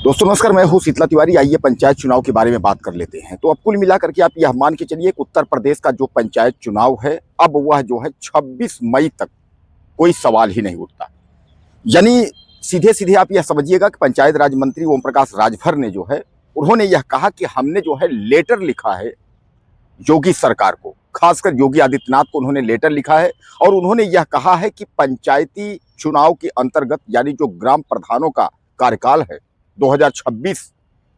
दोस्तों नमस्कार, मैं हूं शीतला तिवारी। आइए पंचायत चुनाव के बारे में बात कर लेते हैं। तो अब कुल मिलाकर के आप यह मान के चलिए कि उत्तर प्रदेश का जो पंचायत चुनाव है, अब वह जो है 26 मई तक कोई सवाल ही नहीं उठता। यानी सीधे-सीधे आप यह समझिएगा कि पंचायत राज मंत्री ओम प्रकाश राजभर ने जो है, उन्होंने यह कहा कि हमने जो है लेटर लिखा है योगी सरकार को, खासकर योगी आदित्यनाथ को उन्होंने लेटर लिखा है और उन्होंने यह कहा है कि पंचायती चुनाव के अंतर्गत यानी जो ग्राम प्रधानों का कार्यकाल है 2026,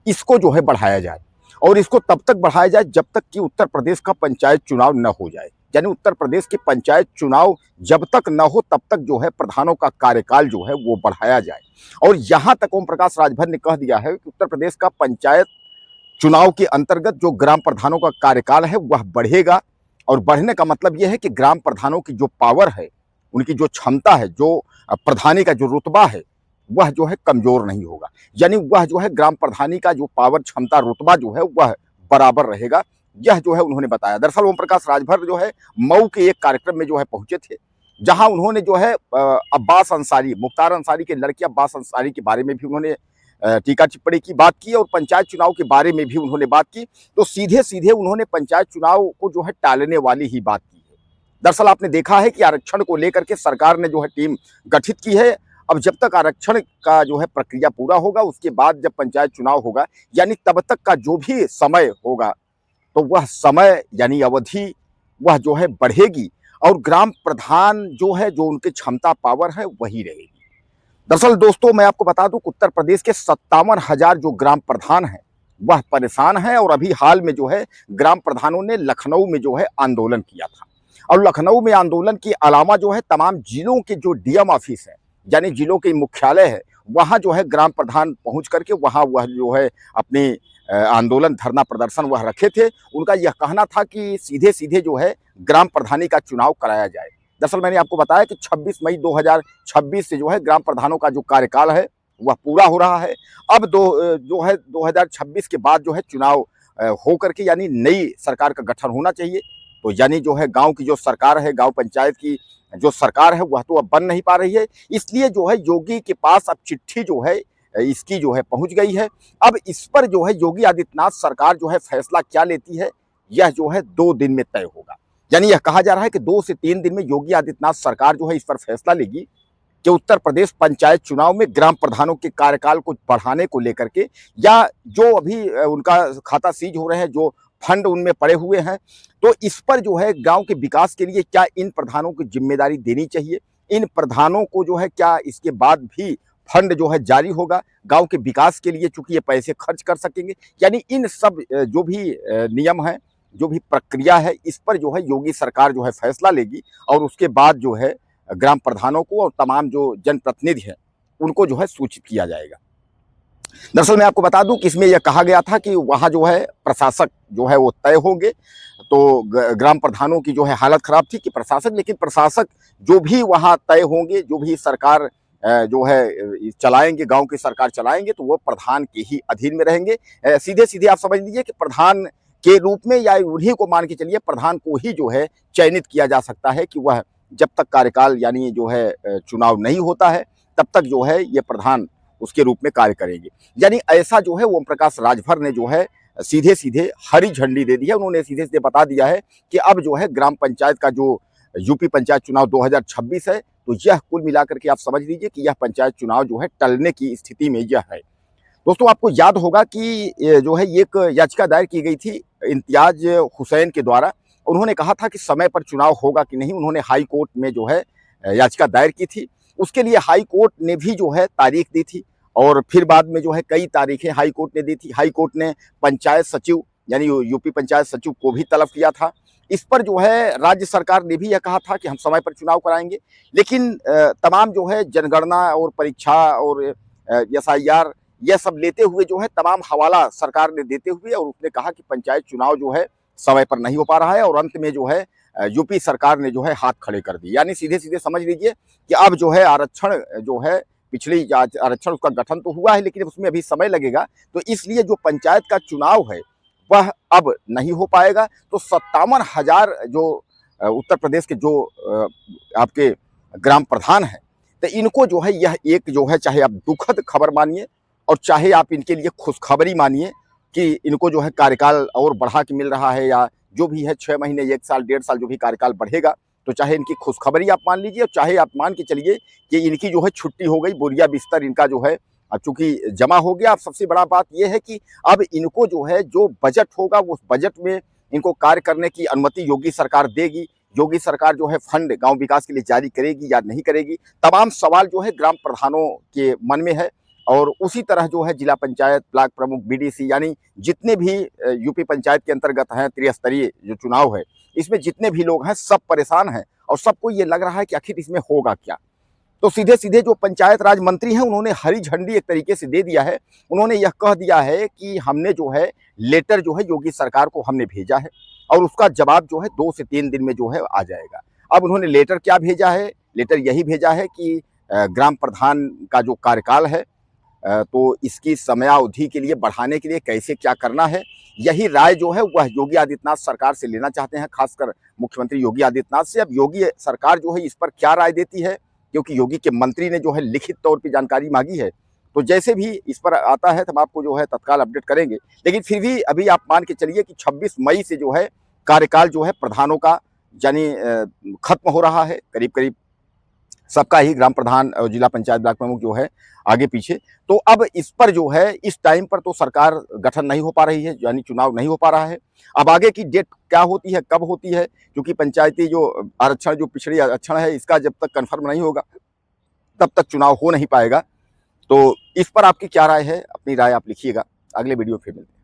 इसको जो है बढ़ाया जाए और इसको तब तक बढ़ाया जाए जब तक कि उत्तर प्रदेश का पंचायत चुनाव न हो जाए। यानी उत्तर प्रदेश के पंचायत चुनाव जब तक न हो तब तक जो है प्रधानों का कार्यकाल जो है वो बढ़ाया जाए। और यहाँ तक ओम प्रकाश राजभर ने कह दिया है कि उत्तर प्रदेश का पंचायत चुनाव के अंतर्गत जो ग्राम प्रधानों का कार्यकाल है वह बढ़ेगा और बढ़ने का मतलब यह है कि ग्राम प्रधानों की जो पावर है, उनकी जो क्षमता है, जो प्रधानी का जो रुतबा है, वह जो है कमजोर नहीं होगा। यानी वह जो है ग्राम प्रधानी का जो पावर, क्षमता, रुतबा जो है वह बराबर रहेगा। यह जो है उन्होंने बताया। दरअसल ओम प्रकाश राजभर जो है मऊ के एक कार्यक्रम में जो है पहुंचे थे, जहां उन्होंने जो है अब्बास अंसारी, मुख्तार अंसारी के लड़के अब्बास अंसारी के बारे में भी उन्होंने टीका टिप्पणी की बात की और पंचायत चुनाव के बारे में भी उन्होंने बात की। तो सीधे सीधे उन्होंने पंचायत चुनाव को जो है टालने वाली ही बात की है। दरअसल आपने देखा है कि आरक्षण को लेकर के सरकार ने जो है टीम गठित की है। अब जब तक आरक्षण का जो है प्रक्रिया पूरा होगा, उसके बाद जब पंचायत चुनाव होगा, यानी तब तक का जो भी समय होगा, तो वह समय यानी अवधि वह जो है बढ़ेगी और ग्राम प्रधान जो है, जो उनकी क्षमता, पावर है, वही रहेगी। दरअसल दोस्तों मैं आपको बता दूं कि उत्तर प्रदेश के 57,000 जो ग्राम प्रधान हैं वह परेशान हैं और अभी हाल में जो है ग्राम प्रधानों ने लखनऊ में जो है आंदोलन किया था। और लखनऊ में आंदोलन के अलावा जो है तमाम जिलों के जो डीएम ऑफिस है, यानी जिलों के मुख्यालय है, वहाँ जो है ग्राम प्रधान पहुँच करके वहाँ वह जो है अपने आंदोलन, धरना प्रदर्शन वह रखे थे। उनका यह कहना था कि सीधे सीधे जो है ग्राम प्रधानी का चुनाव कराया जाए। दरअसल मैंने आपको बताया कि 26 मई 2026 से जो है ग्राम प्रधानों का जो कार्यकाल है वह पूरा हो रहा है। अब जो है 2026 के बाद जो है चुनाव हो करके यानी नई सरकार का गठन होना चाहिए। तो यानी जो है गांव की जो सरकार है, गांव पंचायत की जो सरकार है वह तो अब बन नहीं पा रही है। इसलिए जो है योगी के पास अब चिट्ठी जो है इसकी जो है पहुंच गई है। अब इस पर जो है योगी आदित्यनाथ सरकार जो है फैसला क्या लेती है, यह जो है 2 दिन में तय होगा। यानी यह कहा जा रहा है कि 2 से 3 दिन में योगी आदित्यनाथ सरकार जो है इस पर फैसला लेगी कि उत्तर प्रदेश पंचायत चुनाव में ग्राम प्रधानों के कार्यकाल को बढ़ाने को लेकर के, या जो अभी उनका खाता सीज हो रहे हैं, जो फंड उनमें पड़े हुए हैं, तो इस पर जो है गांव के विकास के लिए क्या इन प्रधानों को जिम्मेदारी देनी चाहिए। इन प्रधानों को जो है क्या इसके बाद भी फंड जो है जारी होगा गांव के विकास के लिए, चूंकि ये पैसे खर्च कर सकेंगे। यानी इन सब जो भी नियम है, जो भी प्रक्रिया है, इस पर जो है योगी सरकार जो है फैसला लेगी और उसके बाद जो है ग्राम प्रधानों को और तमाम जो जनप्रतिनिधि हैं उनको जो है सूचित किया जाएगा। दरअसल मैं आपको बता दूं कि इसमें यह कहा गया था कि वहाँ जो है प्रशासक जो है वो तय होंगे। तो ग्राम प्रधानों की जो है हालत खराब थी कि प्रशासक, लेकिन प्रशासक जो भी वहाँ तय होंगे, जो भी सरकार जो है चलाएंगे, गांव की सरकार चलाएंगे, तो वो प्रधान के ही अधीन में रहेंगे। सीधे सीधे आप समझ लीजिए कि प्रधान के रूप में, या उन्हीं को मान के चलिए, प्रधान को ही जो है चयनित किया जा सकता है कि वह जब तक कार्यकाल यानी जो है चुनाव नहीं होता है तब तक जो है ये प्रधान उसके रूप में कार्य करेंगे। यानी ऐसा जो है ओम प्रकाश राजभर ने जो है सीधे सीधे हरी झंडी दे दी है। उन्होंने सीधे सीधे बता दिया है कि अब जो है ग्राम पंचायत का जो यूपी पंचायत चुनाव 2026 है, तो यह कुल मिलाकर के आप समझ लीजिए कि यह पंचायत चुनाव जो है टलने की स्थिति में यह है। दोस्तों आपको याद होगा कि जो है एक याचिका दायर की गई थी इम्तियाज हुसैन के द्वारा। उन्होंने कहा था कि समय पर चुनाव होगा कि नहीं। उन्होंने हाई कोर्ट में जो है याचिका दायर की थी। उसके लिए हाई कोर्ट ने भी जो है तारीख दी थी और फिर बाद में जो है कई तारीखें हाई कोर्ट ने दी थी। हाई कोर्ट ने पंचायत सचिव यानी यूपी पंचायत सचिव को भी तलब किया था। इस पर जो है राज्य सरकार ने भी यह कहा था कि हम समय पर चुनाव कराएंगे, लेकिन तमाम जो है जनगणना और परीक्षा और SIR यह सब लेते हुए जो है तमाम हवाला सरकार ने देते हुए, और उसने कहा कि पंचायत चुनाव जो है समय पर नहीं हो पा रहा है और अंत में जो है यूपी सरकार ने जो है हाथ खड़े कर दिए। यानी सीधे सीधे समझ लीजिए कि अब जो है आरक्षण जो है, पिछली आरक्षण उसका गठन तो हुआ है लेकिन उसमें अभी समय लगेगा, तो इसलिए जो पंचायत का चुनाव है वह अब नहीं हो पाएगा। तो 57,000 जो उत्तर प्रदेश के जो आपके ग्राम प्रधान हैं, तो इनको जो है यह एक जो है, चाहे आप दुखद खबर मानिए, और चाहे आप इनके लिए खुशखबरी मानिए कि इनको जो है कार्यकाल और बढ़ा के मिल रहा है, या जो भी है 6 महीने, 1 साल, 1.5 साल जो भी कार्यकाल बढ़ेगा, तो चाहे इनकी खुशखबरी आप मान लीजिए, और चाहे आप मान के चलिए कि इनकी जो है छुट्टी हो गई, बोरिया बिस्तर इनका जो है चूंकि जमा हो गया। अब सबसे बड़ा बात यह है कि अब इनको जो है जो बजट होगा उस बजट में इनको कार्य करने की अनुमति योगी सरकार देगी। योगी सरकार जो है फंड गांव विकास के लिए जारी करेगी या नहीं करेगी, तमाम सवाल जो है ग्राम प्रधानों के मन में है। और उसी तरह जो है जिला पंचायत, ब्लॉक प्रमुख, बीडीसी, यानी जितने भी यूपी पंचायत के अंतर्गत हैं त्रिस्तरीय जो चुनाव है, इसमें जितने भी लोग हैं सब परेशान हैं और सबको ये लग रहा है कि आखिर इसमें होगा क्या। तो सीधे सीधे जो पंचायत राज मंत्री हैं उन्होंने हरी झंडी एक तरीके से दे दिया है। उन्होंने यह कह दिया है कि हमने जो है लेटर जो है योगी सरकार को हमने भेजा है और उसका जवाब जो है 2 से 3 दिन में जो है आ जाएगा। अब उन्होंने लेटर क्या भेजा है? लेटर यही भेजा है कि ग्राम प्रधान का जो कार्यकाल है तो इसकी समयावधि के लिए बढ़ाने के लिए कैसे क्या करना है, यही राय जो है वह योगी आदित्यनाथ सरकार से लेना चाहते हैं, खासकर मुख्यमंत्री योगी आदित्यनाथ से। अब योगी सरकार जो है इस पर क्या राय देती है, क्योंकि योगी के मंत्री ने जो है लिखित तौर पे जानकारी मांगी है, तो जैसे भी इस पर आता है तो हम आपको जो है तत्काल अपडेट करेंगे। लेकिन फिर भी अभी आप मान के चलिए कि 26 मई से जो है कार्यकाल जो है प्रधानों का यानी खत्म हो रहा है, करीब करीब सबका ही, ग्राम प्रधान और जिला पंचायत ब्लॉक प्रमुख जो है आगे पीछे। तो अब इस पर जो है इस टाइम पर तो सरकार गठन नहीं हो पा रही है, यानी चुनाव नहीं हो पा रहा है। अब आगे की डेट क्या होती है, कब होती है, क्योंकि पंचायती जो आरक्षण, जो पिछड़ी आरक्षण है, इसका जब तक कन्फर्म नहीं होगा तब तक चुनाव हो नहीं पाएगा। तो इस पर आपकी क्या राय है? अपनी राय आप लिखिएगा। अगले वीडियो फिर मिलते हैं।